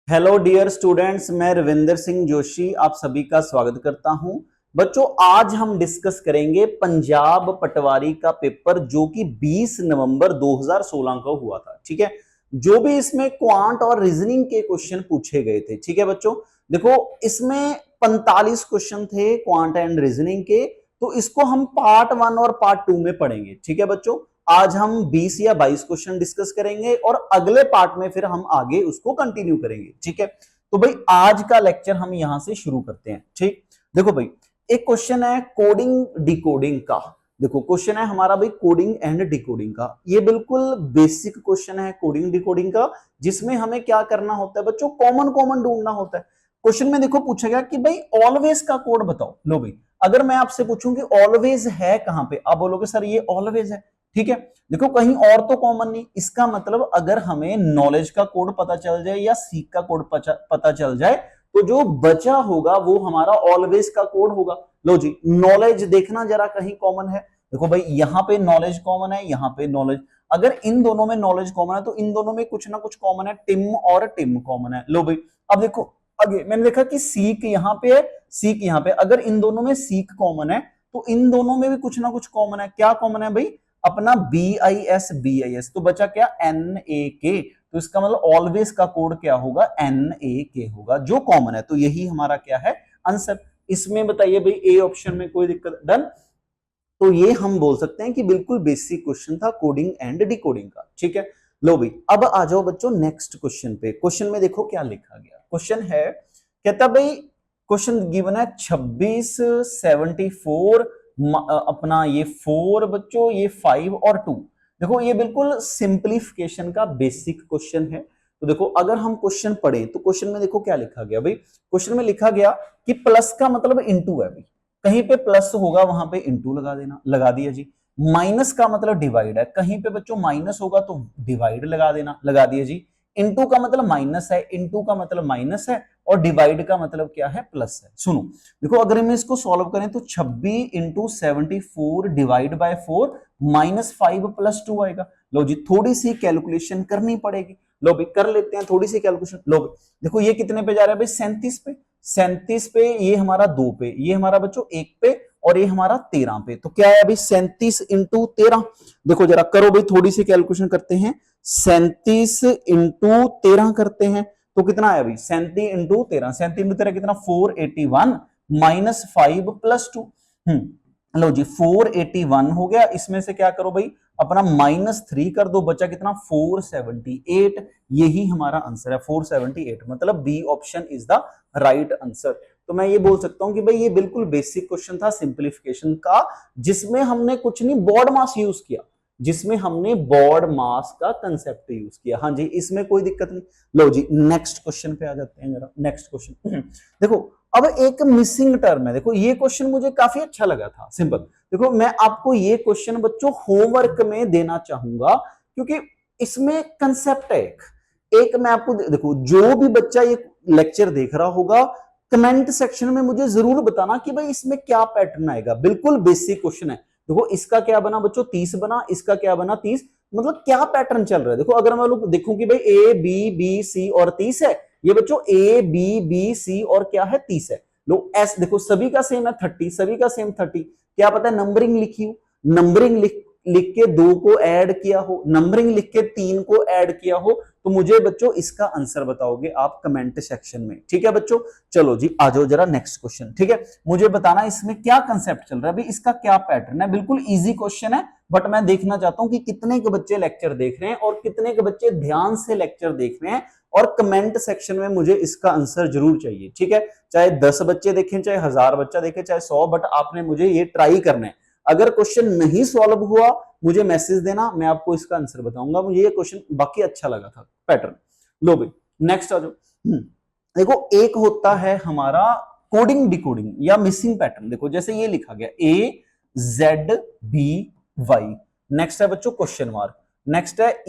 Hello dear students, मैं रविंदर सिंह जोशी आप सभी का स्वागत करता हूं। बच्चों, आज हम डिस्कस करेंगे पंजाब पटवारी का पेपर जो कि 20 नवंबर 2016 को हुआ था। ठीक है, जो भी इसमें क्वांट और रीजनिंग के क्वेश्चन पूछे गए थे। ठीक है बच्चों, देखो इसमें 45 क्वेश्चन थे क्वांट एंड रीजनिंग के, तो इसको हम पार्ट 1 और पार्ट 2 में पढ़ेंगे। ठीक है बच्चों, आज हम 20 या 22 क्वेश्चन डिस्कस करेंगे और अगले पार्ट में फिर हम आगे उसको कंटिन्यू करेंगे। ठीक है, तो भाई आज का लेक्चर हम यहां से शुरू करते हैं। ठीक, देखो भाई एक क्वेश्चन है कोडिंग डिकोडिंग का। देखो क्वेश्चन है हमारा भाई कोडिंग एंड डिकोडिंग का। ये बिल्कुल बेसिक क्वेश्चन है कोडिंग डिकोडिंग का, जिसमें हमें क्या करना होता है बच्चों, कॉमन कॉमन ढूंढना होता है। क्वेश्चन में देखो पूछा गया कि भाई ऑलवेज का कोड बताओ। लो भाई, अगर मैं आपसे पूछूं कि ऑलवेज है कहां पे, आप बोलोगे सर ये ऑलवेज है। ठीक है, देखो कहीं और तो कॉमन नहीं, इसका मतलब अगर हमें नॉलेज का कोड पता चल जाए या सीक का कोड पता चल जाए तो जो बचा होगा वो हमारा ऑलवेज का कोड होगा। लो जी, नॉलेज देखना जरा कहीं कॉमन है। देखो भाई यहां पे नॉलेज कॉमन है, यहां पे नॉलेज, अगर इन दोनों में नॉलेज कॉमन है तो इन दोनों में कुछ ना कुछ कॉमन है, टिम और टिम कॉमन है। लो भाई अब देखो आगे मैंने देखा कि सीक यहां पे है, सीक यहां पे, अगर इन दोनों में सीक कॉमन है तो इन दोनों में भी कुछ ना कुछ कॉमन है। क्या कॉमन है भाई, अपना BIS, तो बचा क्या NAK, तो इसका मतलब ऑलवेज का कोड क्या होगा, NAK होगा, जो कॉमन है। तो यही हमारा क्या है आंसर। इसमें बताइए भाई ए ऑप्शन में कोई दिक्कत, डन। तो ये हम बोल सकते हैं कि बिल्कुल बेसिक क्वेश्चन था कोडिंग एंड डिकोडिंग का। ठीक है, लो भाई अब आ जाओ बच्चों नेक्स्ट क्वेश्चन पे। क्वेश्चन में देखो क्या लिखा गया, क्वेश्चन है कहता भाई, क्वेश्चन गिवन है 2674, अपना ये 4 बच्चों, ये 5 और 2। देखो ये बिल्कुल सिंप्लीफिकेशन का बेसिक क्वेश्चन है। तो देखो अगर हम क्वेश्चन पढ़े तो क्वेश्चन में देखो क्या लिखा गया भाई, क्वेश्चन में लिखा गया कि प्लस का मतलब इंटू है भाई, कहीं पे प्लस होगा वहां पे इंटू लगा देना, लगा दिया जी। माइनस का मतलब डिवाइड है, कहीं पे बच्चों माइनस होगा तो डिवाइड लगा देना, लगा दिया जी। इंटू का मतलब माइनस है, इंटू का मतलब माइनस है, और डिवाइड का मतलब क्या है, प्लस है। सुनो देखो अगर हम इसको सॉल्व करें तो 26 इंटू 74 डिवाइड बाय 4 -5 + 2 आएगा। लो जी थोड़ी सी कैलकुलेशन करनी पड़ेगी। लो भाई कर लेते हैं थोड़ी सी कैलकुलेशन। लो देखो ये कितने पे जा रहा है भाई, 37 पे, 37 पे, ये हमारा 2 पे, ये हमारा बच्चों 1 पे, और ये हमारा 13 पे। तो क्या है अभी 37 इंटू 13, देखो जरा करो भाई थोड़ी सी कैलकुलेशन करते हैं। 37 इंटू 13 करते हैं तो कितना आया भाई, 37 इंटू 13, 37 इंटू 13 कितना, 481 -5 + 2। लो जी 481 हो गया, इसमें से क्या करो भाई अपना -3 कर दो, बचा कितना 478। यही हमारा आंसर है 478, मतलब B option is the right answer. तो मैं ये बोल सकता हूं कि भाई ये बिल्कुल बेसिक क्वेश्चन था सिंप्लीफिकेशन का, जिसमें हमने कुछ नहीं बोर्ड मास यूज किया, जिसमें हमने बोर्ड मास का कंसेप्ट यूज किया। हाँ जी, इसमें कोई दिक्कत नहीं। लो जी नेक्स्ट क्वेश्चन पे आ जाते हैं जरा, नेक्स्ट क्वेश्चन देखो अब एक मिसिंग टर्म है। देखो ये क्वेश्चन मुझे काफी अच्छा लगा था, सिंपल। देखो मैं आपको ये क्वेश्चन बच्चों होमवर्क में देना चाहूंगा, क्योंकि इसमें कंसेप्ट है एक मैं आपको देखो जो भी बच्चा ये लेक्चर देख रहा होगा, कमेंट सेक्शन में मुझे जरूर बताना कि भाई इसमें क्या पैटर्न आएगा। बिल्कुल बेसिक क्वेश्चन है। देखो इसका क्या बना बच्चों, 30 बना, इसका क्या बना 30, मतलब क्या पैटर्न चल रहा है। देखो अगर मैं लोग देखूं कि भाई A B B C और 30 है, ये बच्चों A B B C और क्या है 30 है। लो एस देखो सभी का सेम है 30, सभी का सेम 30, क्या पता है नंबरिंग लिखी हो, नंबरिंग लिख के 2 को ऐड किया हो, नंबरिंग लिख के 3 को ऐड किया हो, तो मुझे बच्चों इसका आंसर बताओगे आप कमेंट सेक्शन में। ठीक है बच्चों, चलो जी आ जाओ जरा नेक्स्ट क्वेश्चन। ठीक है, मुझे बताना इसमें क्या कंसेप्ट चल रहा है, इसका क्या पैटर्न है। बिल्कुल इजी क्वेश्चन है, बट मैं देखना चाहता हूं कि कितने के बच्चे लेक्चर देख रहे हैं और कितने के बच्चे ध्यान से लेक्चर देख रहे हैं, और कमेंट सेक्शन में मुझे इसका आंसर जरूर चाहिए। ठीक है, चाहे 10 बच्चे देखें, चाहे 1000 बच्चा देखे, चाहे 100, बट आपने मुझे ये ट्राई करना है। अगर क्वेश्चन नहीं सॉल्व हुआ मुझे मैसेज देना, मैं आपको इसका आंसर बताऊंगा। मुझे ये क्वेश्चन बाकी अच्छा लगा था पैटर्न। लो भाई नेक्स्ट आ जाओ। देखो एक होता है हमारा कोडिंग डिकोडिंग या मिसिंग पैटर्न। देखो जैसे ये लिखा गया AZBY, नेक्स्ट है बच्चों क्वेश्चन मार्क, नेक्स्ट है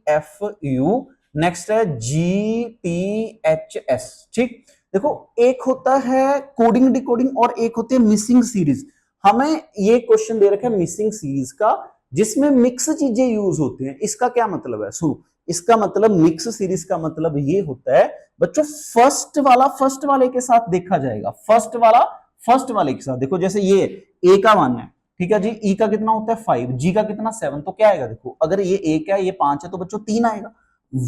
EBFU, नेक्स्ट है GTHS। ठीक, देखो एक होता है कोडिंग डिकोडिंग और एक होती है मिसिंग सीरीज। हमें ये क्वेश्चन दे रखा है मिसिंग सीरीज का, जिसमें मिक्स चीजें यूज होती हैं। इसका क्या मतलब है, सुनो इसका मतलब मिक्स सीरीज का मतलब ये होता है बच्चों फर्स्ट वाले के साथ देखा जाएगा, फर्स्ट वाले के साथ। देखो जैसे ये ए का मान है, ठीक है जी, ई का कितना होता है 5, जी का कितना 7, तो क्या आएगा देखो, अगर ये एक है ये 5 है तो बच्चों 3 आएगा,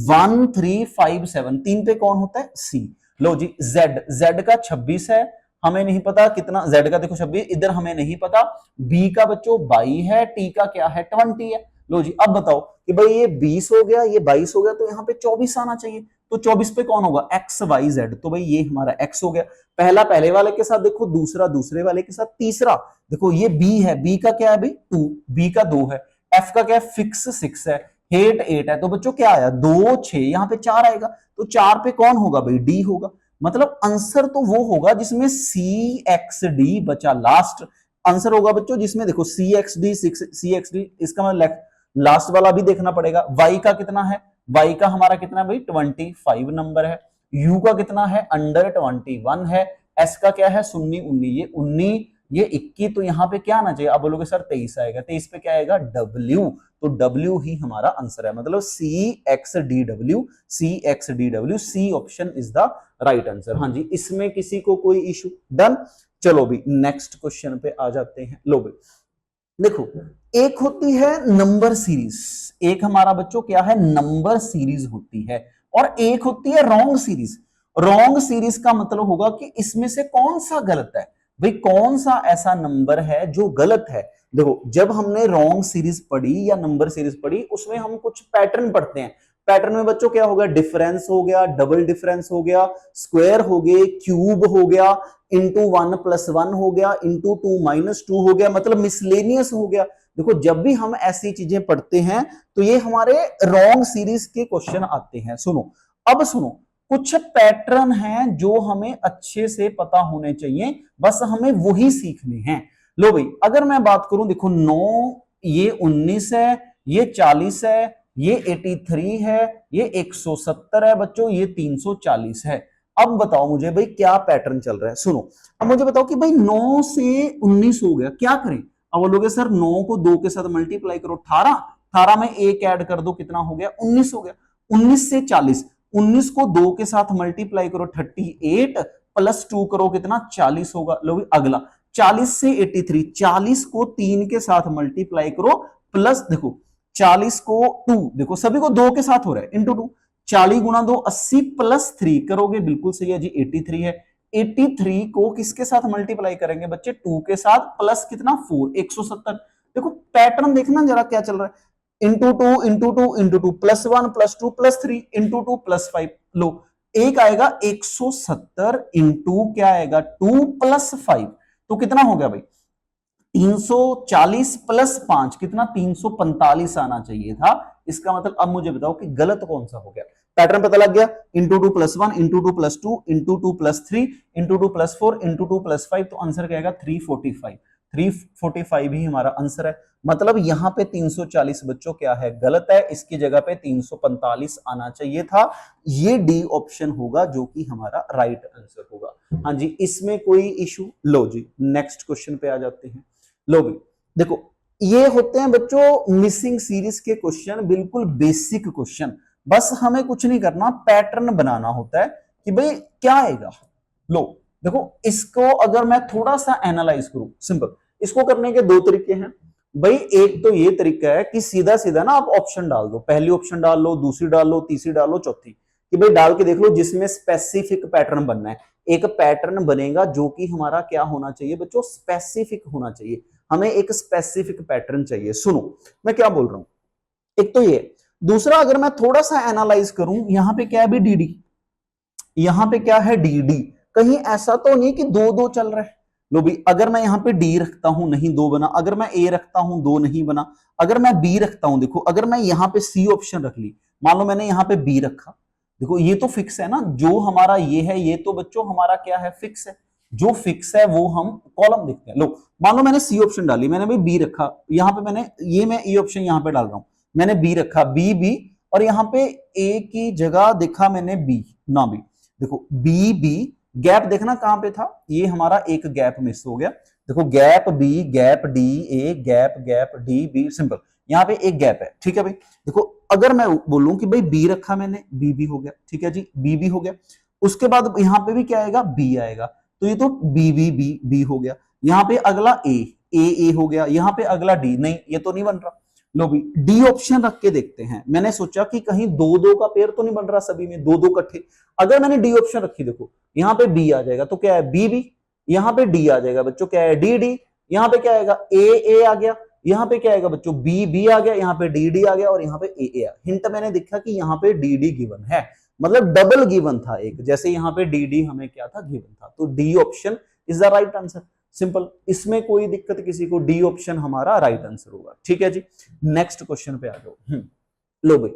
1 3 5 7, 3 पे कौन होता है सी। लो जी जेड का 26 है, हमें नहीं पता कितना, जेड का देखो 26, इधर हमें नहीं पता, बी का बच्चों 22 है, टी का क्या है 20 है। लो जी अब बताओ कि भाई ये 20 हो गया ये 22 हो गया, तो यहाँ पे 24 आना चाहिए, तो 24 पे कौन होगा एक्स वाई जेड, तो भाई ये हमारा एक्स हो गया। पहला पहले वाले के साथ देखो, दूसरा दूसरे वाले के साथ, तीसरा देखो ये बी है, बी का क्या है भाई 2, बी का 2 है, एफ का क्या है फिक्स 6 है, हेट 8 है, तो बच्चों क्या आया 2 6, यहाँ पे 4 आएगा, तो 4 पे कौन होगा भाई डी होगा। मतलब आंसर तो वो होगा जिसमें सी एक्स डी बचा, लास्ट आंसर होगा बच्चों जिसमें देखो सी एक्स डी इसका मतलब लास्ट वाला भी देखना पड़ेगा। वाई का कितना है, वाई का हमारा कितना है भाई 25 नंबर है, यू का कितना है अंडर 21 है, एस का क्या है 19 ये 21, तो यहाँ पे क्या आना चाहिए, आप बोलोगे सर 23 आएगा, 23 पे क्या आएगा डब्ल्यू, तो डब्ल्यू ही हमारा आंसर है, मतलब C X D W, C option is the right answer. हाँ जी, इसमें किसी को कोई इशू, डन। चलो भी नेक्स्ट क्वेश्चन पे आ जाते हैं। लो भी देखो, एक होती है नंबर सीरीज, एक हमारा बच्चों क्या है नंबर सीरीज होती है, और एक होती है रॉन्ग सीरीज। रॉन्ग सीरीज का मतलब होगा कि इसमें से कौन सा गलत है, भाई कौन सा ऐसा नंबर है जो गलत है। देखो जब हमने रॉन्ग सीरीज पढ़ी या नंबर सीरीज पढ़ी, उसमें हम कुछ पैटर्न पढ़ते हैं, पैटर्न में बच्चों क्या हो गया, डिफरेंस हो गया, डबल डिफरेंस हो गया, स्क्वायर हो गए, क्यूब हो गया, इंटू 1 + 1 हो गया, इंटू 2 - 2 हो गया, मतलब मिसलेनियस हो गया। देखो जब भी हम ऐसी चीजें पढ़ते हैं तो ये हमारे रॉन्ग सीरीज के क्वेश्चन आते हैं। सुनो अब सुनो, कुछ पैटर्न हैं जो हमें अच्छे से पता होने चाहिए, बस हमें वही सीखने हैं। लो भाई अगर मैं बात करूं, देखो 9, ये 19 है, ये 40 है, ये 83 है, ये 170 है बच्चों, ये 340 है। अब बताओ मुझे भाई क्या पैटर्न चल रहा है। सुनो अब मुझे बताओ कि भाई 9 से 19 हो गया, क्या करें। अब बोलोगे सर 9 को 2 के साथ मल्टीप्लाई करो, 18, 18 में 1 ऐड कर दो, कितना हो गया 19 हो गया। 19 से 40, 19 को 2 के साथ मल्टीप्लाई करो 38 + 2 करो कितना 40 होगा। लो अगला 40 से 83, 40 को 3 के साथ मल्टीप्लाई करो, प्लस देखो 40 को 2, देखो सभी को 2 के साथ हो रहा है, इंटू 2, 40 × 2 80 + 3 करोगे, बिल्कुल सही है जी 83 है। 83 को किसके साथ मल्टीप्लाई करेंगे बच्चे 2 के साथ, प्लस कितना 4 170। देखो पैटर्न देखना जरा क्या चल रहा है, इंटू 2 इंटू 2 इंटू 2 +1 +2 +3 इंटू 2 +5। लो एक आएगा 170 इंटू क्या आएगा 2 + 5, तो कितना हो गया भाई 340 + 5 कितना 345 आना चाहिए था। इसका मतलब अब मुझे बताओ कि गलत कौन सा हो गया। पैटर्न पता लग गया, into 2 + 1 into 2 + 2 into 2 + 3 into 2 + 4 into 2 + 5, तो आंसर क्या आएगा 345, 345 ही हमारा आंसर है। मतलब यहां पे 340 बच्चों क्या है गलत है, इसकी जगह पे 345 आना चाहिए था। ये डी ऑप्शन होगा जो कि हमारा राइट आंसर होगा। हाँ जी, इसमें कोई इशू। लो जी नेक्स्ट क्वेश्चन पे आ जाते हैं। लो भी देखो, ये होते हैं बच्चों मिसिंग सीरीज के क्वेश्चन, बिल्कुल बेसिक क्वेश्चन, बस हमें कुछ नहीं करना, पैटर्न बनाना होता है कि भाई क्या आएगा। लो देखो इसको अगर मैं थोड़ा सा एनालाइज करूं, सिंपल, इसको करने के 2 तरीके हैं भाई। एक तो ये तरीका है कि सीधा सीधा ना आप ऑप्शन डाल दो, पहली ऑप्शन डाल लो, दूसरी डाल लो, तीसरी डाल लो, चौथी, कि भाई डाल के देख लो जिसमें स्पेसिफिक पैटर्न बनना है। एक पैटर्न बनेगा जो कि हमारा क्या होना चाहिए बच्चों, स्पेसिफिक होना चाहिए, हमें एक स्पेसिफिक पैटर्न चाहिए। सुनो मैं क्या बोल रहा हूं, एक तो ये, दूसरा अगर मैं थोड़ा सा एनालाइज करूं, यहां पे क्या है भी डीडी, यहां पे क्या है डीडी, कहीं ऐसा तो नहीं कि 2 2 चल रहा है। लो भी अगर मैं यहां पे डी रखता हूं नहीं 2 बना, अगर मैं ए रखता हूं 2 नहीं बना, अगर मैं बी रखता हूं, देखो अगर मैं यहां पे सी ऑप्शन रख ली, मान लो मैंने यहां पे बी रखा, देखो ये तो फिक्स है ना, जो हमारा ये है ये तो बच्चों हमारा क्या है फिक्स है, जो फिक्स है वो हम कॉलम देखते हैं। लो मान लो मैंने सी ऑप्शन डाली, मैंने भाई बी रखा, यहां पे मैंने ये मैं ई ऑप्शन यहां पे डाल रहा हूं, मैंने बी रखा बी बी, और यहां पे ए की जगह देखा मैंने बी ना बी, देखो बी बी, गैप देखना कहां पे था, ये हमारा एक गैप मिस हो गया, देखो gap B gap D A gap gap D B, simple, यहाँ पे एक गैप है, ठीक है भाई। देखो अगर मैं बोलूं कि भाई बी रखा मैंने, बी भी हो गया, ठीक है जी, बी भी हो गया, उसके बाद यहाँ पे भी क्या आएगा, बी आएगा, तो ये तो बी बी बी बी हो गया। यहाँ पे अगला ए हो गया, यहाँ पे अगला डी, नहीं ये तो नहीं बन रहा। लो भी डी ऑप्शन रख के देखते हैं, मैंने सोचा कि कहीं दो दो का पेयर तो नहीं बन रहा सभी में, दो दो इकट्ठे। अगर मैंने डी ऑप्शन रखी, देखो यहाँ पे बी आ जाएगा तो क्या है, बी बी, यहाँ पे डी आ जाएगा बच्चों, क्या है, डी डी, यहाँ पे क्या आएगा, ए आ गया, यहाँ पे क्या आएगा बच्चों, बी बी आ गया, यहाँ पे डी डी आ गया, और यहाँ पे ए आ। हिंट मैंने देखा कि यहाँ पे डी डी गिवन है, मतलब डबल गिवन था एक, जैसे यहाँ पे डी डी हमें क्या था, गिवन था, तो D option is the right answer. Simple, इसमें कोई दिक्कत किसी को, डी ऑप्शन हमारा राइट आंसर होगा, ठीक है जी। नेक्स्ट क्वेश्चन पे आ जाओ। लो भाई,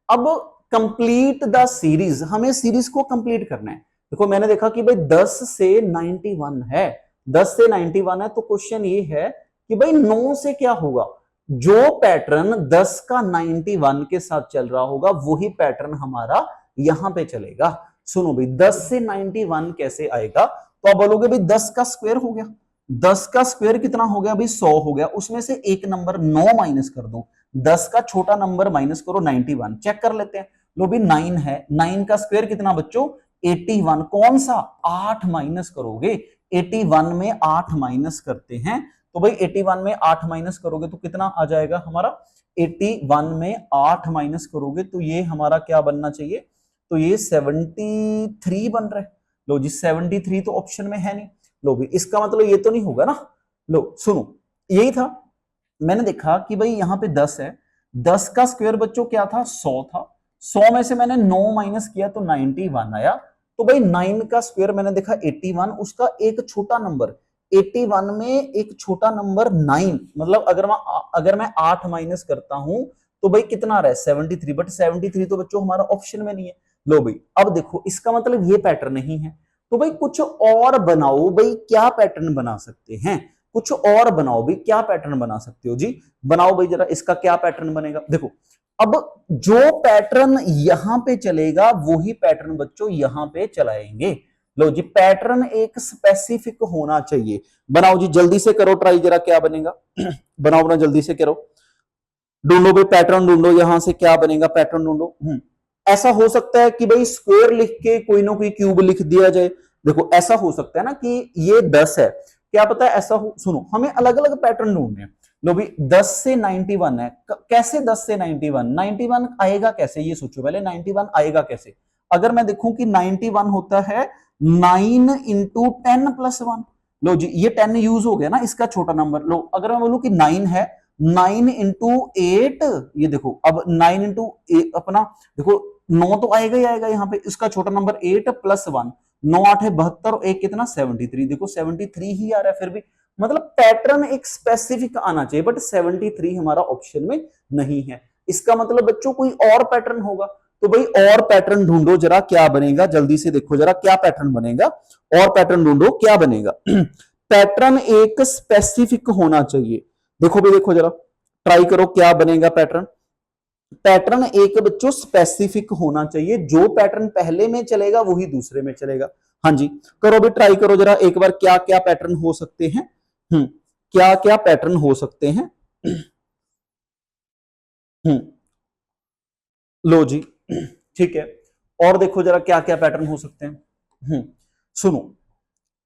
अब कंप्लीट द सीरीज, हमें सीरीज को कंप्लीट करना है। देखो मैंने देखा कि भाई 10 से 91 है, 10 से 91 है, तो क्वेश्चन ये है कि भाई 9 से क्या होगा, जो पैटर्न 10 का 91 के साथ चल रहा होगा वही पैटर्न हमारा यहां पे चलेगा। सुनो भाई, 10 से 91 कैसे आएगा, तो आप बोलोगे भाई 10 का स्क्वायर हो गया, 10 का स्क्वायर कितना हो गया भाई, 100 हो गया, उसमें से एक नंबर 9 माइनस कर दो, 10 का छोटा नंबर माइनस करो, 91, चेक कर लेते हैं। लो भी 9 है, 9 का स्क्वायर कितना बच्चों, 81, कौन सा, 8 माइनस करोगे, 81 में 8 माइनस करते हैं, तो भाई 81 में 8 माइनस करोगे तो कितना आ जाएगा हमारा, 81 में 8 माइनस करोगे तो ये हमारा क्या बनना चाहिए, तो ये 73 बन रहा है। लो जी 73 तो ऑप्शन में है नहीं। लो भी इसका मतलब ये तो नहीं होगा ना। लो सुनो, यही था, मैंने देखा कि भाई यहाँ पे 10 है, 10 का स्क्वायर बच्चों क्या था, 100 था, 100 में से मैंने 9 माइनस किया तो 91 आया, तो भाई 9 का स्क्वायर मैंने देखा 81, उसका एक छोटा नंबर, 81 में एक छोटा नंबर 9, मतलब अगर मैं 8 माइनस करता हूं तो भाई कितना आ रहा है, 73, बट 73 तो बच्चों हमारा ऑप्शन में नहीं है। लो भाई अब देखो इसका मतलब ये पैटर्न नहीं है, तो भाई कुछ और बनाओ भाई, क्या पैटर्न बना सकते हैं, कुछ और बनाओ भाई, क्या पैटर्न बना सकते हो जी, बनाओ भाई जरा, इसका क्या पैटर्न बनेगा। देखो अब जो पैटर्न यहां पे चलेगा वही पैटर्न बच्चों यहां पे चलाएंगे। लो जी पैटर्न एक स्पेसिफिक होना चाहिए, बनाओ जी जल्दी से करो ट्राई जरा, क्या बनेगा बनाओ ना जल्दी से करो, ढूंढो भाई पैटर्न ढूंढो, यहां से क्या बनेगा, पैटर्न ढूंढो। ऐसा हो सकता है कि भाई स्क्वायर लिख के कोई ना कोई क्यूब लिख दिया जाए, देखो ऐसा हो सकता है ना कि ये 10 है, क्या पता है ऐसा हो। सुनो हमें अलग अलग पैटर्न ढूंढने हैं। लो भी 10 से 91 है, कैसे 10 से 91, 91 आएगा कैसे, ये सोचो पहले, 91 आएगा कैसे। अगर मैं देखूं कि 91 होता है 9 इंटू 10 प्लस 1, लो जी ये 10 यूज हो गया ना, इसका छोटा नंबर। लो अगर मैं बोलूं कि 9 है, 9 इंटू 8, ये देखो अब 9 इंटू अपना देखो 9 तो आएगा ही आएगा यहाँ पे, इसका छोटा नंबर 8 प्लस 1, 9 8 है 72 और 1 कितना 73, देखो 73 ही आ रहा है फिर भी, मतलब पैटर्न एक स्पेसिफिक आना चाहिए, बट 73 हमारा ऑप्शन में नहीं है। इसका मतलब बच्चों कोई और पैटर्न होगा, तो भाई और पैटर्न ढूंढो जरा, क्या बनेगा जल्दी से देखो जरा, क्या पैटर्न बनेगा, और पैटर्न ढूंढो क्या बनेगा पैटर्न एक स्पेसिफिक होना चाहिए। देखो भी देखो जरा, ट्राई करो क्या बनेगा पैटर्न, पैटर्न एक बच्चों स्पेसिफिक होना चाहिए, जो पैटर्न पहले में चलेगा वही दूसरे में चलेगा। हाँ जी करो भी ट्राई करो जरा एक बार, क्या क्या पैटर्न हो सकते हैं, क्या क्या पैटर्न हो सकते हैं। लो जी ठीक है, और देखो जरा क्या क्या पैटर्न हो सकते हैं। सुनो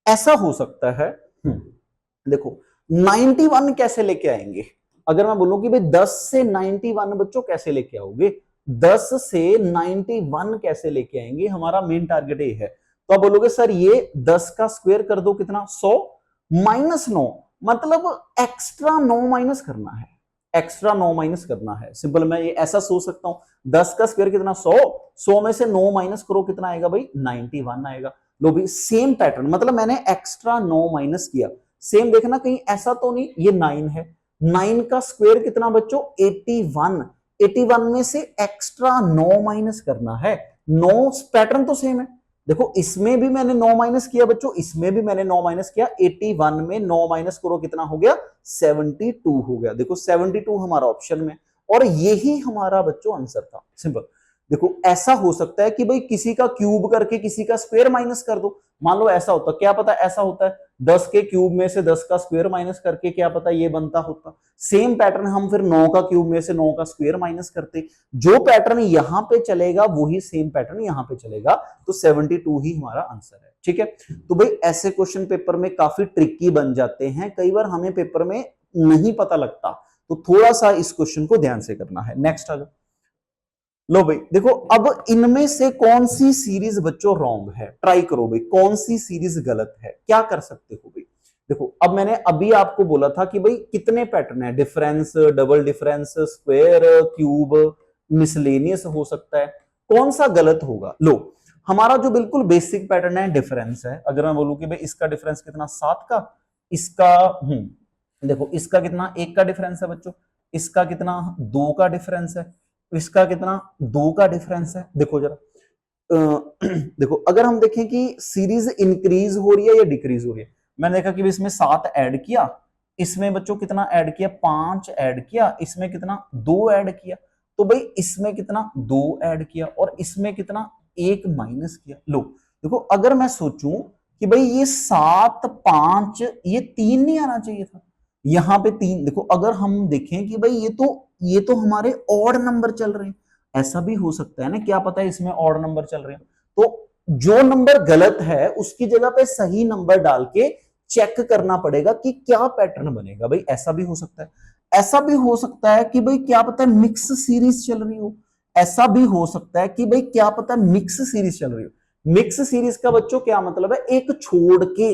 ऐसा हो सकता है, देखो 91 कैसे लेके आएंगे, अगर मैं बोलूं कि भाई 10 से 91 बच्चों कैसे लेके आओगे, 10 से 91 कैसे लेके आएंगे, हमारा मेन टारगेट ये है। तो आप बोलोगे सर ये 10 का स्क्वायर कर दो कितना 100 माइनस 9, मतलब एक्स्ट्रा 9 माइनस करना है, एक्स्ट्रा 9 माइनस करना है। सिंपल मैं ये ऐसा सोच सकता हूं 10 का स्क्वायर कितना 100, 100 में से 9 माइनस करो कितना आएगा भाई 91 आएगा। लो भी सेम पैटर्न, मतलब मैंने एक्स्ट्रा 9 माइनस किया, सेम देखना कहीं ऐसा तो नहीं, ये 9 है, 9 का स्क्वायर कितना बच्चों 81, 81 में से एक्स्ट्रा 9 माइनस करना है, 9 पैटर्न तो सेम है। देखो इसमें भी मैंने 9 माइनस किया बच्चों, इसमें भी मैंने 9 माइनस किया, 81 में 9 माइनस करो कितना हो गया 72 हो गया। देखो 72 हमारा ऑप्शन में, और यही हमारा बच्चों आंसर था। सिंपल, देखो ऐसा हो सकता है कि भाई किसी का क्यूब करके किसी का स्क्वायर माइनस कर दो, मान लो ऐसा होता, क्या पता ऐसा होता है 10 के क्यूब में से 10 का स्क्वायर माइनस करके क्या पता ये बनता होता। सेम पैटर्न हम फिर 9 का क्यूब में से 9 का स्क्वायर माइनस करते, जो पैटर्न यहां पे चलेगा वही सेम पैटर्न यहां पे चलेगा, तो 72 ही हमारा आंसर है। ठीक है, तो भाई ऐसे क्वेश्चन पेपर में काफी ट्रिकी बन जाते हैं, कई बार हमें पेपर में नहीं पता लगता, तो थोड़ा सा इस क्वेश्चन को ध्यान से करना है। नेक्स्ट आ जाओ। लो भाई देखो, अब इनमें से कौन सी सीरीज बच्चों रॉन्ग है, ट्राई करो भाई कौन सी सीरीज गलत है, क्या कर सकते हो भाई। देखो अब मैंने अभी आपको बोला था कि भाई कितने पैटर्न है, difference, double difference, square, cube, miscellaneous हो सकता है, कौन सा गलत होगा। लो हमारा जो बिल्कुल बेसिक पैटर्न है डिफरेंस है, अगर मैं बोलूं कि भाई इसका डिफरेंस कितना 7 का, इसका देखो इसका कितना 1 का डिफरेंस है बच्चों, इसका कितना 2 का डिफरेंस है, इसका कितना 2 का डिफरेंस है। देखो जरा देखो अगर हम देखें कि सीरीज इंक्रीज हो रही है या डिक्रीज हो रही है, मैंने देखा कि इसमें 7 ऐड किया, इसमें बच्चों कितना ऐड किया 5 ऐड किया, इसमें कितना 2 ऐड किया, तो भाई इसमें कितना 2 ऐड किया और इसमें कितना 1 माइनस किया। लो देखो अगर मैं सोचूं कि भाई ये 7 5 ये 3 नहीं आना चाहिए था, यहां पे 3, देखो अगर हम देखें कि भाई ये तो हमारे ऑड नंबर चल रहे हैं, ऐसा भी हो सकता है ना, क्या पता है इसमें ऑड नंबर चल रहे हैं, तो जो नंबर गलत है उसकी जगह पे सही नंबर डाल के चेक करना पड़ेगा कि क्या पैटर्न बनेगा। भाई ऐसा भी हो सकता है, ऐसा भी हो सकता है कि भाई क्या पता है मिक्स सीरीज चल रही हो, ऐसा भी हो सकता है कि भाई क्या पता है मिक्स सीरीज चल रही हो। मिक्स सीरीज का बच्चों क्या मतलब है, एक छोड़ के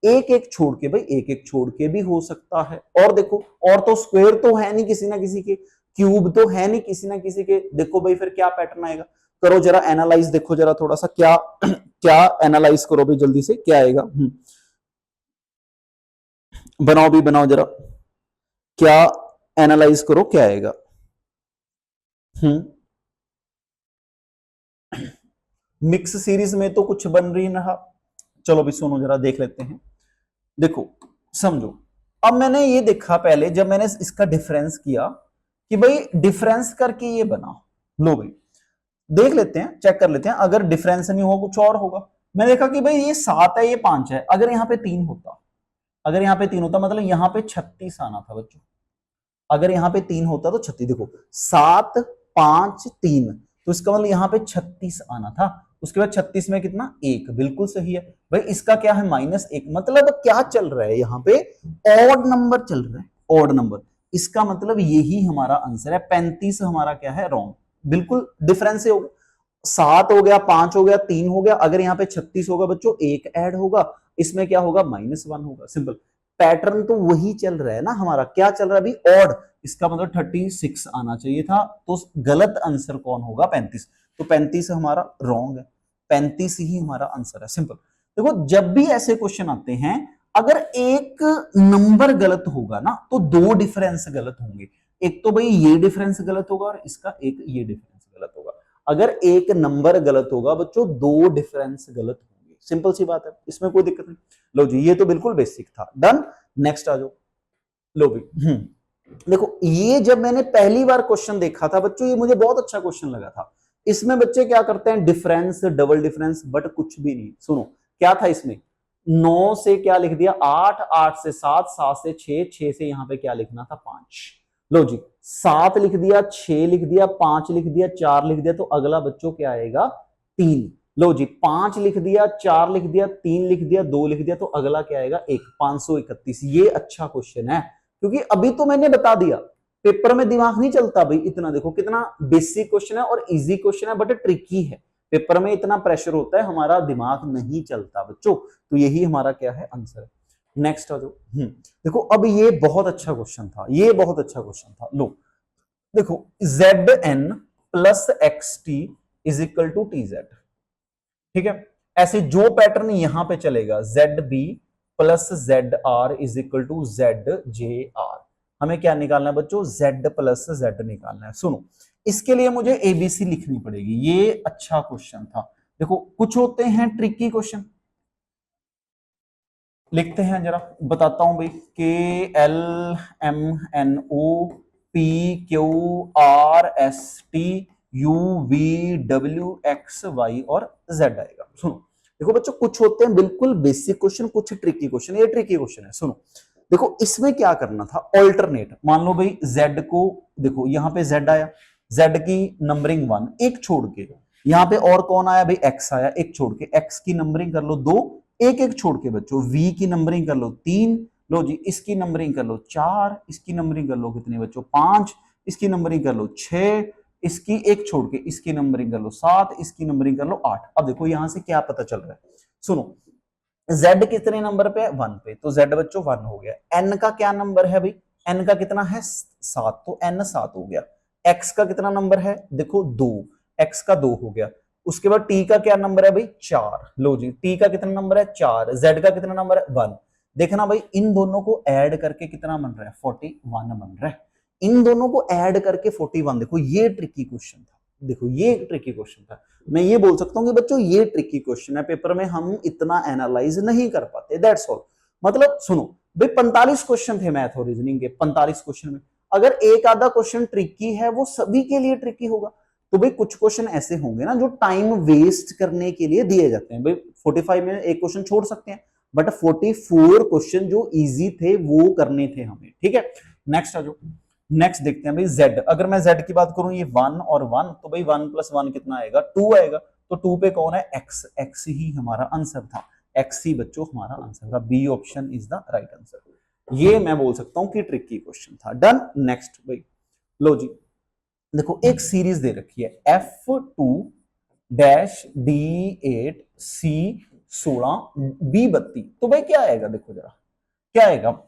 एक एक छोड़ के, भाई एक एक छोड़ के भी हो सकता है। और देखो और तो स्क्वायर तो है नहीं किसी ना किसी के, क्यूब तो है नहीं किसी ना किसी के, देखो भाई फिर क्या पैटर्न आएगा, करो जरा एनालाइज, देखो जरा थोड़ा सा क्या क्या एनालाइज करो भाई जल्दी से, क्या आएगा। बनाओ भी बनाओ जरा, क्या एनालाइज करो क्या आएगा। मिक्स सीरीज में तो कुछ बन रही रहा, चलो भी सुनो जरा देख लेते हैं। देखो समझो, अब मैंने ये देखा पहले जब मैंने इसका डिफरेंस किया कि भाई डिफरेंस करके ये बना, लो भाई देख लेते हैं, चेक कर लेते हैं, अगर डिफरेंस नहीं होगा कुछ और होगा। मैंने देखा कि भाई ये 7 है ये 5 है, अगर यहाँ पे 3 होता, अगर यहाँ पे 3 होता मतलब यहाँ पे 36 आना था बच्चों, अगर यहाँ पे 3 होता तो 36, देखो 7 5 3, तो इसका मतलब यहाँ पे 36 आना था, उसके बाद 36 में कितना 1, बिल्कुल सही है भाई। इसका क्या है -1, मतलब क्या चल रहा है यहाँ पे, ऑड नंबर चल रहा है, ऑड नंबर, इसका मतलब यही हमारा आंसर है। 35 हमारा क्या है रॉन्ग, बिल्कुल डिफरेंस हो गया, 7 हो गया 5 हो गया 3 हो गया, अगर यहाँ पे 36 होगा बच्चों 1 ऐड होगा, इसमें क्या होगा -1 होगा, सिंपल। पैटर्न तो वही चल रहा है ना हमारा, क्या चल रहा है अभी ऑड, इसका मतलब 36 आना चाहिए था, तो गलत आंसर कौन होगा 35, तो 35 हमारा रॉन्ग है, 35 ही हमारा आंसर है, सिंपल। देखो जब भी ऐसे क्वेश्चन आते हैं, अगर एक नंबर गलत होगा ना तो 2 डिफरेंस गलत होंगे, एक तो भाई ये डिफरेंस गलत होगा और इसका एक ये डिफरेंस गलत होगा। अगर एक नंबर गलत होगा बच्चों 2 डिफरेंस गलत होंगे, सिंपल सी बात है, इसमें कोई दिक्कत नहीं। लो जी ये तो बिल्कुल बेसिक था, डन। नेक्स्ट आ जाओ। लो भी देखो ये जब मैंने पहली बार क्वेश्चन देखा था बच्चों, ये मुझे बहुत अच्छा क्वेश्चन लगा था। इसमें बच्चे क्या करते हैं, डिफरेंस डबल डिफरेंस, बट कुछ भी नहीं, सुनो क्या था इसमें, 9 से क्या लिख दिया 8, 8 से 7, 7 से 6, 6 से यहां पे क्या लिखना था 5। लो जी 7 लिख दिया, 6 लिख दिया, 5 लिख दिया, 4 लिख दिया, तो अगला बच्चों क्या आएगा 3। लो जी 5 लिख दिया, 4 लिख दिया, 3 लिख दिया, 2 लिख दिया, तो अगला क्या आएगा 1, 531। ये अच्छा क्वेश्चन है, क्योंकि अभी तो मैंने बता दिया, पेपर में दिमाग नहीं चलता भाई इतना, देखो कितना बेसिक क्वेश्चन है और इजी क्वेश्चन है, बट ट्रिकी है, पेपर में इतना प्रेशर होता है हमारा दिमाग नहीं चलता बच्चों, तो यही हमारा क्या है आंसर है। नेक्स्ट आ जाओ। देखो अब ये बहुत अच्छा क्वेश्चन था, ये बहुत अच्छा क्वेश्चन था। लो देखो Zn plus XT is equal to TZ, ठीक है, ऐसे जो पैटर्न यहां पे चलेगा ZB plus ZR is equal to ZJR, हमें क्या निकालना है बच्चों, Z प्लस Z निकालना है। सुनो इसके लिए मुझे ABC लिखनी पड़ेगी, ये अच्छा क्वेश्चन था। देखो कुछ होते हैं ट्रिकी क्वेश्चन, लिखते हैं जरा, बताता हूं भाई, KLMNO PQRST U V W X Y और Z आएगा। सुनो देखो बच्चों, कुछ होते हैं बिल्कुल बेसिक क्वेश्चन, कुछ ट्रिकी क्वेश्चन। ये ट्रिकी क्वेश्चन है। सुनो देखो, इसमें क्या करना था, ऑल्टरनेट। मान लो भाई Z को, देखो यहाँ पे Z आया, Z की नंबरिंग 1, एक छोड़ के। यहाँ पे और कौन आया भाई, X आया, एक छोड़ के। X की नंबरिंग कर लो 2, एक एक छोड़ के बच्चों। V की नंबरिंग कर लो 3, लो जी। इसकी नंबरिंग कर लो 4, इसकी नंबरिंग कर लो कितने बच्चों 5, इसकी नंबरिंग कर लो 6, इसकी एक छोड़ के इसकी नंबरिंग कर लो 7, इसकी नंबरिंग कर लो 8। अब देखो यहां से क्या पता चल रहा है, सुनो Z कितने नंबर पे है, 1 पे, तो Z बच्चों 1 हो गया। N का क्या नंबर है भाई, N का कितना है 7, तो N 7 हो गया। X का कितना नंबर है, देखो 2, X का 2 हो गया। उसके बाद T का क्या नंबर है भाई 4, लो जी। T का कितना नंबर है 4, Z का कितना नंबर है 1। देखना भाई इन दोनों को ऐड करके कितना बन रहा है 41 बन रहा है। इन दोनों को ऐड करके 41। देखो ये ट्रिकी क्वेश्चन था, देखो ये ट्रिकी क्वेश्चन था। मैं ये बोल सकता हूं कि बच्चों ये ट्रिकी क्वेश्चन है, पेपर में हम इतना एनालाइज नहीं कर पाते, दैट्स ऑल। मतलब सुनो भाई 45 क्वेश्चन थे मैथ और रीजनिंग के, 45 क्वेश्चन में अगर एक आधा क्वेश्चन ट्रिकी है, वो सभी के लिए ट्रिकी होगा। तो भाई कुछ क्वेश्चन ऐसे होंगे ना जो टाइम वेस्ट करने के लिए दिए जाते हैं। भाई 45 में एक क्वेश्चन छोड़ सकते हैं, बट 44 क्वेश्चन जो इजी थे वो करने थे हमें, ठीक है। नेक्स्ट आ जाओ, नेक्स्ट देखते हैं भाई Z। अगर मैं Z की बात करूं, ये 1 और 1, तो भाई 1 + 1 कितना आएगा 2 आएगा। तो 2 पे कौन है X, X ही हमारा आंसर था, X ही बच्चों हमारा आंसर था। B option is the right answer. ये मैं बोल सकता हूं कि ट्रिकी क्वेश्चन था। डन। नेक्स्ट भाई लो जी, देखो एक सीरीज दे रखी है F2-D8C16B32, तो भाई क्या आएगा, देखो जरा क्या आएगा,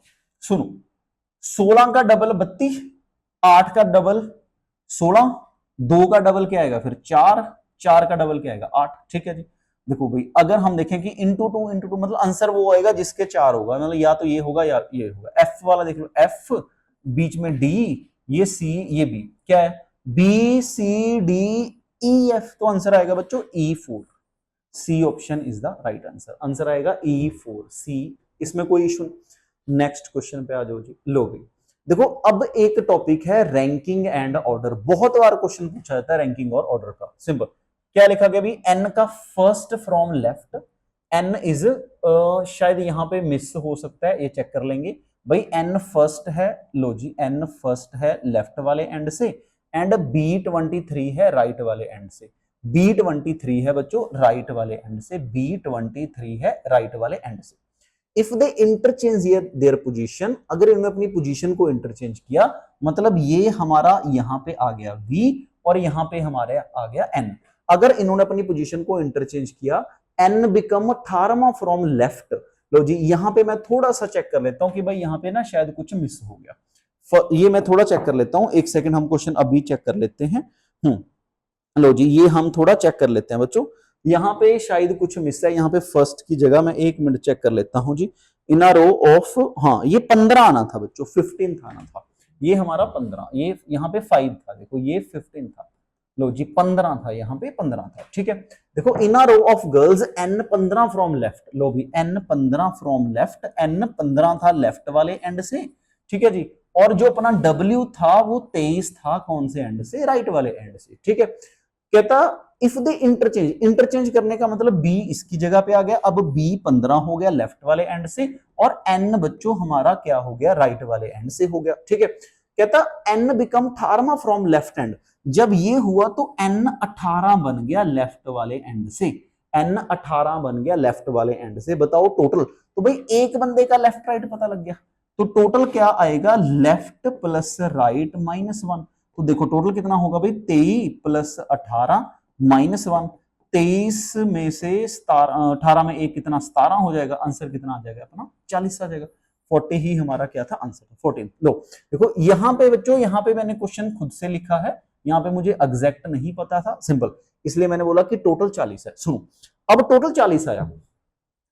सुनो 16 का डबल 32, 8 का डबल 16, 2 का डबल क्या आएगा फिर 4, 4 का डबल क्या आएगा 8, ठीक है जी। देखो भाई अगर हम देखें कि इंटू टू मतलब आंसर वो आएगा जिसके 4 होगा, मतलब या तो ये होगा या ये होगा। एफ वाला देख लो, एफ बीच में डी, ये सी, ये बी, क्या है B C D E F, तो आंसर आएगा बच्चों E4। C option is the right answer, answer आएगा E4 सी, इसमें कोई इशू नहीं। नेक्स्ट क्वेश्चन पे आ जाओ जी। लो भाई देखो अब एक टॉपिक है रैंकिंग एंड ऑर्डर। बहुत बार क्वेश्चन पूछा जाता है रैंकिंग और ऑर्डर का। सिंपल क्या लिखा गया भाई, एन का first from left, N is शायद यहां पे मिस हो सकता है, ये चेक कर लेंगे भाई। एन फर्स्ट है, लो जी एन फर्स्ट है लेफ्ट वाले एंड से, एंड B23 है राइट वाले एंड से। B23 है बच्चों राइट वाले एंड से, B23 है राइट वाले एंड से। If they interchange their position, अगर इन्होंने अपनी पोजीशन को इंटरचेंज किया, मतलब ये हमारा यहां पे आ गया V और यहां पे हमारे आ गया N। अगर इन्होंने अपनी पोजीशन को इंटरचेंज किया, N बिकम 18वां फ्रॉम लेफ्ट। लो जी यहां पे मैं थोड़ा सा चेक कर लेता हूं कि भाई यहां पे ना शायद कुछ मिस हो गया, ये मैं थोड़ा चेक कर लेता हूं, एक सेकंड हम क्वेश्चन अभी चेक कर लेते हैं। लो जी ये हम थोड़ा चेक कर लेते हैं बच्चों, यहाँ पे शायद कुछ मिस है। यहाँ पे फर्स्ट की जगह मैं 1 मिनट चेक कर लेता हूं जी। इन अ रो ऑफ, हाँ ये 15 आना था बच्चों, 15 आना था, ये हमारा 15, ये यहाँ पे 5 था, देखो ये 15 था। लो जी 15 था, यहाँ पे 15 था, ठीक है। देखो in a row of girls N 15 from left, लो भी N 15 फ्रॉम लेफ्ट, N 15 था लेफ्ट वाले एंड से, ठीक है जी। और जो अपना W था वो 23 था कौन से एंड से, राइट वाले एंड से, ठीक है। कहता इफ दे इंटरचेंज, इंटरचेंज करने का मतलब B इसकी जगह पे आ गया, अब B 15 हो गया लेफ्ट वाले एंड से, और N बच्चों हमारा क्या हो गया राइट वाले एंड से हो गया, ठीक है। कहता N बिकम 18वां फ्रॉम लेफ्ट एंड, जब ये हुआ तो N 18 बन गया लेफ्ट वाले एंड से, N 18 बन गया लेफ्ट वाले एंड से। बताओ टोटल, तो भाई एक बंदे का लेफ्ट राइट पता लग गया, तो टोटल क्या आएगा लेफ्ट प्लस राइट -1। तो देखो टोटल कितना होगा भाई 23 + 18 -1, 23 में से 18 में 1 कितना 17 हो जाएगा, आंसर कितना आ जाएगा अपना 40 आ जाएगा। 40 ही हमारा क्या था आंसर, 14। लो देखो यहाँ पे बच्चों, यहाँ पे मैंने क्वेश्चन खुद से लिखा है, यहाँ पे मुझे एग्जैक्ट नहीं पता था, सिंपल इसलिए मैंने बोला कि टोटल 40 है। सुनो अब टोटल 40 आया,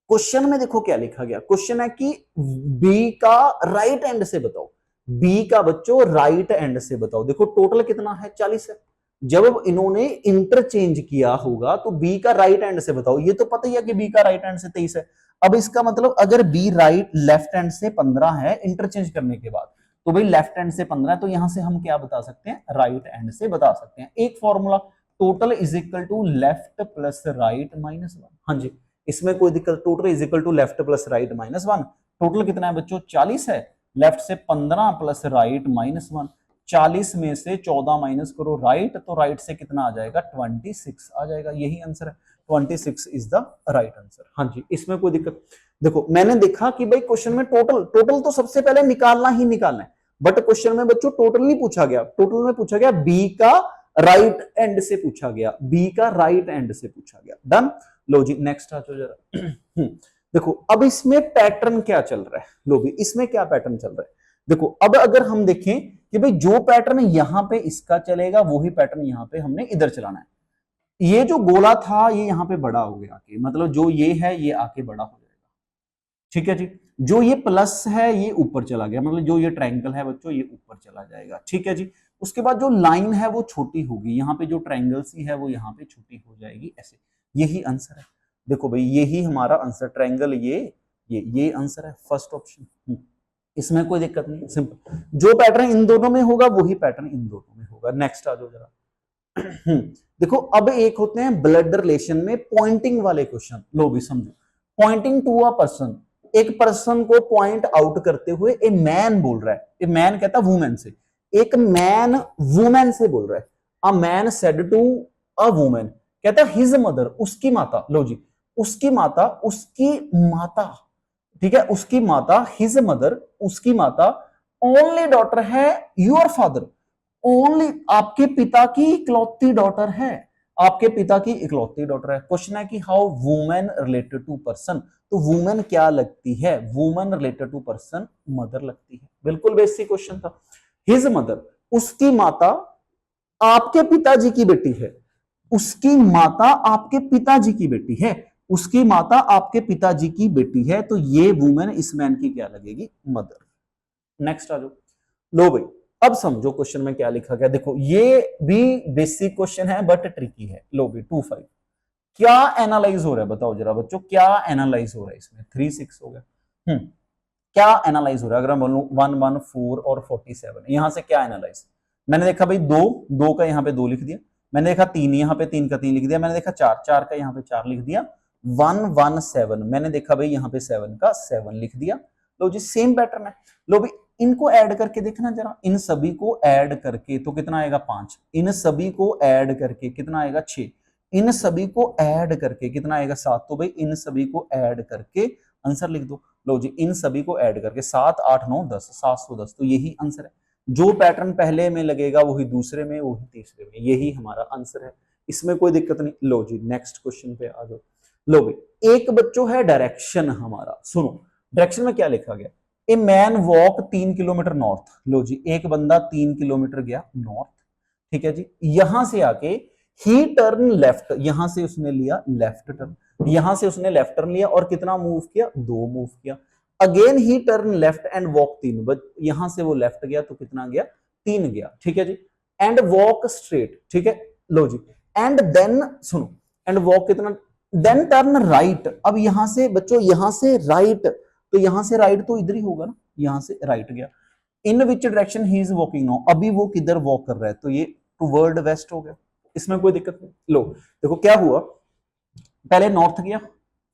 क्वेश्चन में देखो क्या लिखा गया, क्वेश्चन है कि बी का राइट एंड से बताओ, बी का बच्चों राइट एंड से बताओ। देखो टोटल कितना है 40 है, जब इन्होंने इंटरचेंज किया होगा तो बी का राइट एंड से बताओ। ये तो पता ही है कि बी का राइट एंड से 23 है। अब इसका मतलब अगर बी राइट लेफ्ट एंड से 15 है इंटरचेंज करने के बाद, तो भाई लेफ्ट हैंड से 15 है, तो यहां से हम क्या बता सकते हैं, राइट हैंड से बता सकते हैं। एक formula, total is equal to left plus right minus 1। हाँ जी, इसमें कोई दिक्कत, total is equal to left plus right minus 1। Total कितना है बच्चों, 40 है, लेफ्ट से 15 प्लस राइट माइनस 1। 40 में से 14 माइनस करो राइट, तो राइट से कितना आ जाएगा, 26 आ जाएगा। यही आंसर है, 26 इज द राइट आंसर। हाँ जी, इसमें कोई दिक्कत, देखो मैंने देखा कि भाई क्वेश्चन में टोटल तो सबसे पहले निकालना ही निकालना है, बट क्वेश्चन में बच्चों टोटल नहीं पूछा गया, टोटल में पूछा गया बी का राइट एंड से पूछा गया, बी का राइट एंड से पूछा गया। डन। लो जी नेक्स्ट आ जाओ जरा। देखो अब इसमें पैटर्न क्या चल रहा है, लो भी इसमें क्या पैटर्न चल रहा है। देखो अब अगर हम देखें कि भाई जो पैटर्न यहां पे इसका चलेगा, वही पैटर्न यहां पे हमने इधर चलाना है। ये जो गोला था ये यहां पे बड़ा हो गया आके, मतलब जो ये है ये आके बड़ा हो जाएगा, ठीक है जी। जो ये प्लस है ये ऊपर चला गया, मतलब जो ये ट्रायंगल है बच्चों ये ऊपर चला जाएगा, ठीक है जी। उसके बाद जो लाइन है वो छोटी होगी, यहाँ पे जो ट्रायंगल सी है वो यहाँ पे छोटी हो जाएगी, ऐसे। यही आंसर है, देखो भाई यही हमारा आंसर, ट्रायंगल ये आंसर है, फर्स्ट ऑप्शन। इसमें कोई दिक्कत नहीं, सिंपल। जो पैटर्न इन दोनों में होगा वही पैटर्न इन दोनों में होगा। नेक्स्ट आ जाओ जरा। देखो अब एक होते हैं ब्लड रिलेशन में पॉइंटिंग वाले क्वेश्चन, लो भी समझो। पॉइंटिंग टू अ पर्सन, एक पर्सन को पॉइंट आउट करते हुए ए मैन बोल रहा है, ए मैन कहता वुमेन से, एक मैन वुमेन से बोल रहा है। A man said to a woman, कहता हिज मदर, उसकी माता, लो जी उसकी माता, ठीक है, उसकी माता, हिज मदर, उसकी माता, ओनली डॉटर है योर फादर, ओनली आपके पिता की इकलौती डॉटर है, आपके पिता की इकलौती डॉटर है। क्वेश्चन है कि how woman related to person, तो वुमेन क्या लगती है, woman related to person mother लगती है, बिल्कुल बेसिक क्वेश्चन था। हिज मदर, उसकी माता आपके पिताजी की बेटी है, उसकी माता आपके पिताजी की बेटी है, उसकी माता आपके पिताजी की बेटी है, तो ये वुमेन इस मैन की क्या लगेगी, मदर। नेक्स्ट आ जाओ। लो भाई अब समझो क्वेश्चन में क्या लिखा गया, देखो ये भी बेसिक क्वेश्चन है बट ट्रिकी है। लो भाई 2-5 क्या एनालाइज हो रहा है, बताओ जरा बच्चों क्या एनालाइज हो रहा है इसमें। 3-6 हो गया। क्या एनालाइज हो रहा है, अगर मैं बोलूं 1, 1, 4 और 47, यहां से क्या एनालाइज। मैंने देखा भाई 2 का यहाँ पे 2 लिख दिया, मैंने देखा 3 यहाँ पे 3 का 3 लिख दिया, मैंने देखा 4 का यहाँ पे 4 लिख दिया, 1, 1, 7 मैंने देखा भाई यहाँ पे 7 का 7 लिख दिया। लो जी सेम पैटर्न है। लो भाई इनको ऐड करके देखना जरा, इन सभी को ऐड करके तो कितना आएगा 5, इन सभी को ऐड करके कितना आएगा 6, इन सभी को ऐड करके कितना आएगा 7, तो भाई इन सभी को ऐड करके आंसर लिख दो। लो जी इन सभी को ऐड करके 7, 8, 9, 10, 710, तो यही आंसर है। जो पैटर्न पहले में लगेगा वही दूसरे में, वही तीसरे में, यही हमारा आंसर है, इसमें कोई दिक्कत नहीं। लो जी नेक्स्ट क्वेश्चन पे आ जाओ। लो भाई एक बच्चों है डायरेक्शन हमारा, सुनो डायरेक्शन में क्या लिखा गया, a man walk 3 kilometre north. लो जी एक बंदा 3 किलोमीटर गया नॉर्थ, ठीक है जी। यहां से आके ही टर्न लेफ्ट, यहां से उसने लिया लेफ्ट टर्न, यहां से उसने लेफ्ट टर्न लिया और कितना मूव किया, 2 मूव किया। Again he turn left and walk 3, but यहां से वो लेफ्ट गया तो कितना गया, 3 गया, ठीक है जी। एंड वॉक स्ट्रेट, ठीक है। लो जी एंड देन सुनो, एंड वॉक कितना, देन टर्न राइट। अब यहां से बच्चों यहां से राइट, तो यहां से राइट तो इधर ही होगा ना, यहां से राइट गया। In which direction he is walking now, अभी वो किधर वॉक कर रहा है, तो ये टुवर्ड वेस्ट हो गया, इसमें कोई दिक्कत नहीं। लो देखो क्या हुआ, पहले नॉर्थ गया,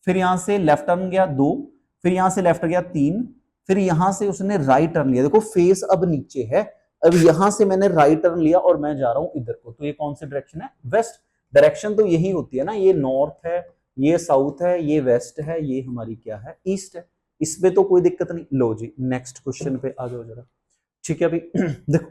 फिर यहां से लेफ्ट टर्न गया 2, फिर यहां से लेफ्ट गया 3, फिर यहां से उसने राइट टर्न लिया। देखो फेस अब नीचे है, अब यहां से मैंने राइट टर्न लिया और मैं जा रहा हूं इधर को, तो ये कौन सी डायरेक्शन है, वेस्ट। डायरेक्शन तो यही होती है ना, ये नॉर्थ है, ये साउथ है, ये वेस्ट है, ये हमारी क्या है, ईस्ट है, इसमें तो कोई दिक्कत नहीं। लो जी नेक्स्ट क्वेश्चन पे आ जाओ जरा, ठीक है अभी। देखो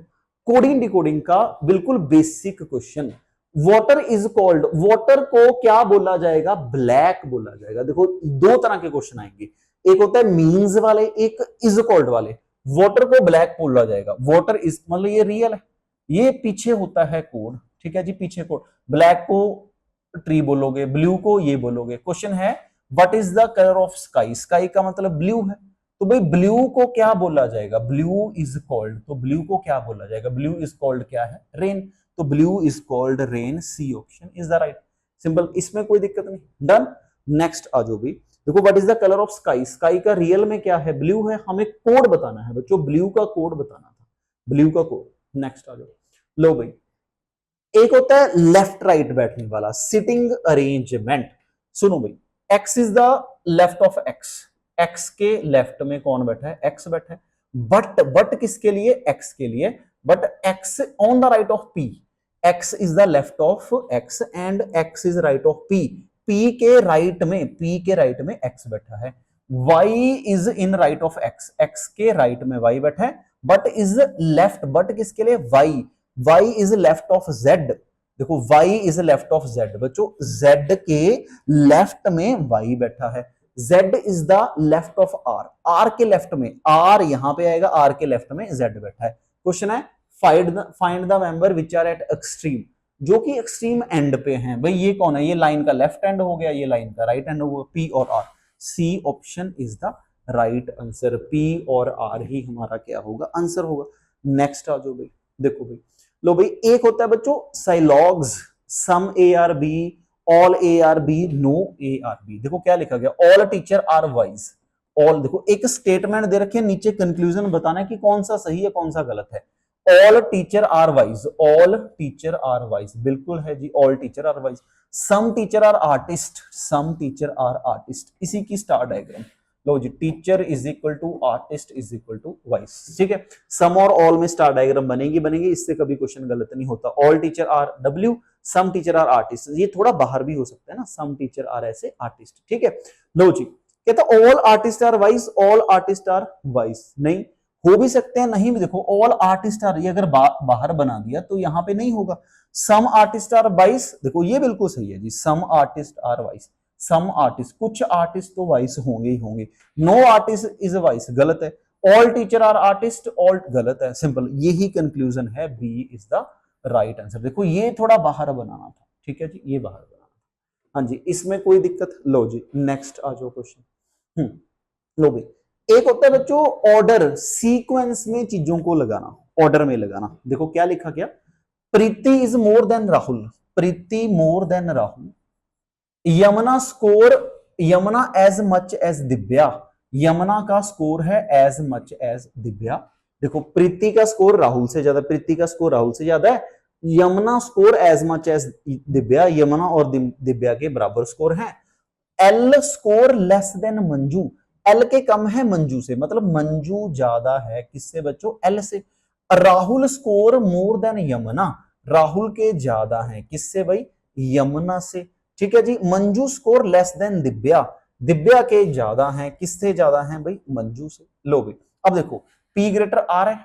कोडिंग डिकोडिंग का बिल्कुल basic question, water is called, water को क्या बोला जाएगा, ब्लैक बोला जाएगा। देखो 2 तरह के क्वेश्चन आएंगे, एक होता है मीन्स वाले, एक इज कॉल्ड वाले। वाटर को ब्लैक बोला जाएगा, वाटर इज मतलब ये रियल है, ये पीछे होता है कोड, ठीक है जी, पीछे कोड। ब्लैक को ट्री बोलोगे, ब्लू को ये बोलोगे। क्वेश्चन है what is the colour of sky, sky का मतलब ब्लू है, तो भाई ब्लू को क्या बोला जाएगा, ब्लू इज कॉल्ड, तो ब्लू को क्या बोला जाएगा, ब्लू इज कॉल्ड क्या है, रेन, तो blue is called rain, C option is the right, simple, इसमें कोई दिक्कत नहीं। डन। नेक्स्ट आ जाओ भी, देखो what is the colour of sky, sky का रियल में क्या है, ब्लू है, हमें कोड बताना है बच्चों, ब्लू का कोड बताना था। ब्लू का कोड। नेक्स्ट आ जाओ। लो भाई, एक होता है लेफ्ट राइट बैठने वाला, सिटिंग अरेंजमेंट। सुनो भाई, x is the left of X, X के लेफ्ट में कौन बैठा है, एक्स बैठा है। बट किसके लिए, एक्स के लिए, but X on the right of P, X is the left of X and X is right of P, P के राइट में, पी के राइट में एक्स बैठा है। Y is in right of X, X के right में Y बैठा है, बट इज लेफ्ट, बट किसके लिए, Y, y is left of z। देखो y is left of z, बच्चों z के लेफ्ट में y बैठा है। z is the left of r, r के लेफ्ट में, r यहां पे आएगा, r के लेफ्ट में z बैठा है। क्वेश्चन है find the member which are at extreme, जो कि एक्सट्रीम एंड पे हैं। भाई ये कौन है, ये लाइन का लेफ्ट एंड हो गया, ये लाइन का राइट एंड हो गया, p और r। C option is the right answer, p और r ही हमारा क्या होगा, आंसर होगा। नेक्स्ट आ जाओ भाई, देखो भाई, लो भाई, एक होता है बच्चों syllogisms, some A are B, all A are B, no A are B. देखो क्या लिखा गया, all teacher are wise, all, देखो एक स्टेटमेंट दे रखी है, नीचे कंक्लूजन बताना है कि कौन सा सही है कौन सा गलत है। All teacher are wise, all teacher are wise, बिल्कुल है जी, all teacher are wise. Some teacher are artist, some teacher are artist, इसी की स्टार डायग्राम। लो जी, teacher is equal to artist is equal to wise, ठीक है। सम और ऑल में स्टार डायग्राम बनेगी, इससे कभी क्वेश्चन गलत नहीं होता। All teacher are W, some teacher are artist, ये थोड़ा बाहर भी हो सकता है ना, सम टीचर आर ऐसे आर्टिस्ट, ठीक है। लो जी, कहता all artist are wise, all artist are wise, नहीं हो भी सकते हैं, नहीं भी, देखो ऑल आर्टिस्ट आर, ये अगर बाहर बना दिया तो यहां पे नहीं होगा। सम आर्टिस्ट आर वाइस, देखो ये बिल्कुल सही है जी, some artist are wise, some artist, कुछ आर्टिस्ट तो वाइस होंगे ही होंगे। नो आर्टिस्ट इज वाइस, गलत है। All teacher are artist, all गलत है, सिंपल, यही कंक्लूजन है, B is the right answer. देखो ये थोड़ा बाहर बनाना था, ठीक है जी, ये बाहर बनाना था। हाँ जी, इसमें कोई दिक्कत, लो जी नेक्स्ट आ जाओ क्वेश्चन। लो भाई, एक होता है बच्चों ऑर्डर, सीक्वेंस में चीजों को लगाना, ऑर्डर में लगाना। देखो क्या लिखा गया, Preeti is more than Rahul, Preeti more than Rahul, Yamuna score, Yamuna as much as Divya, Yamuna का स्कोर है एज मच एज दिव्या। देखो प्रीति का स्कोर राहुल से ज्यादा, प्रीति का स्कोर राहुल से ज्यादा है। Yamuna score as much as Divya, Yamuna और दिव्या के बराबर स्कोर है। L score less than Manju, L के कम है मंजू से, मतलब मंजू ज्यादा है किससे बच्चों, एल से। Rahul score more than Yamuna, Rahul के ज्यादा है किससे भाई, यमुना से, ठीक है जी। Manju score less than Divya, Divya के ज्यादा है किससे ज्यादा है भाई, मंजू से। लो भाई, अब देखो P ग्रेटर R है,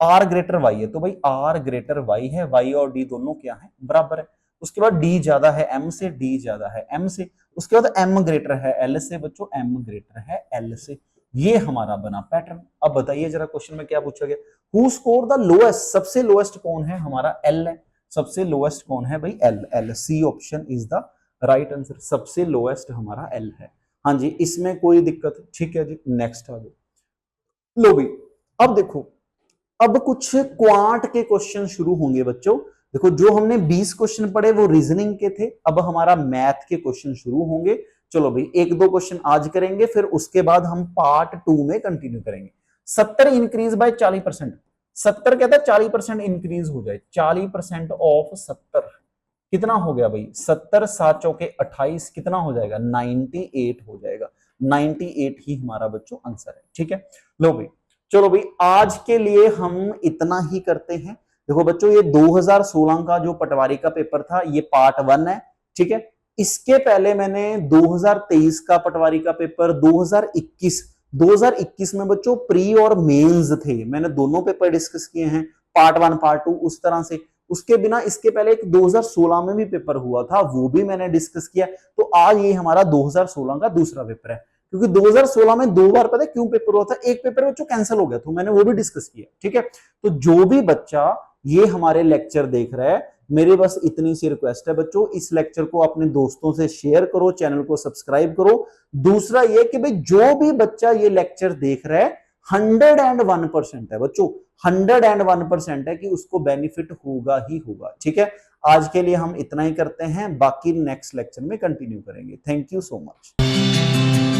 R ग्रेटर Y है, तो भाई R ग्रेटर Y है, Y और D दोनों क्या है, बराबर है। उसके बाद D ज्यादा है M से, D ज्यादा है M से। उसके बाद M ग्रेटर है L से, बच्चों M ग्रेटर है L से। ये हमारा बना पैटर्न। अब बताइए जरा क्वेश्चन में क्या पूछा गया, हु स्कोर द लोएस्ट, सबसे लोएस्ट कौन है, हमारा L है, सबसे लोएस्ट कौन है भाई, L, L, C option is the right answer, सबसे लोएस्ट हमारा L है। हाँ जी, इसमें कोई दिक्कत, ठीक है जी। नेक्स्ट आ जाओ। लो भाई, अब देखो, अब कुछ क्वांट के क्वेश्चन शुरू होंगे बच्चों। देखो जो हमने 20 क्वेश्चन पढ़े वो रीजनिंग के थे, अब हमारा मैथ के क्वेश्चन शुरू होंगे। चलो भाई, एक दो क्वेश्चन आज करेंगे, फिर उसके बाद हम पार्ट 2 में कंटिन्यू करेंगे। 70 इंक्रीज बाय 40%, 70 कहता है 40% इंक्रीज हो जाए, 40% ऑफ 70 कितना हो गया भाई, 70 7 चौके 28, कितना हो जाएगा, 98 हो जाएगा। 98 ही हमारा बच्चों आंसर है, ठीक है। लो भाई, चलो भाई, आज के लिए हम इतना ही करते हैं। देखो बच्चों, ये 2016 का जो पटवारी का पेपर था, ये पार्ट 1 है, ठीक है। इसके पहले मैंने 2023 का पटवारी का पेपर, 2021 में बच्चों प्री और मेंस थे, मैंने दोनों पेपर डिस्कस किए हैं, पार्ट 1 पार्ट 2 उस तरह से। उसके बिना इसके पहले एक 2016 में भी पेपर हुआ था, वो भी मैंने डिस्कस किया। तो आज ये हमारा 2016 का दूसरा पेपर है, क्योंकि 2016 में 2 बार पता है क्यों पेपर हुआ था, एक पेपर बच्चों कैंसिल हो गया, तो मैंने वो भी डिस्कस किया, ठीक है। तो जो भी बच्चा ये हमारे लेक्चर देख रहा है, मेरे बस इतनी सी रिक्वेस्ट है बच्चों, इस लेक्चर को अपने दोस्तों से शेयर करो, चैनल को सब्सक्राइब करो। दूसरा ये कि भाई जो भी बच्चा ये लेक्चर देख रहा है 101% है बच्चों, 101% है कि उसको बेनिफिट होगा ही होगा, ठीक है। आज के लिए हम इतना ही करते हैं, बाकी नेक्स्ट लेक्चर में कंटिन्यू करेंगे। Thank you so much.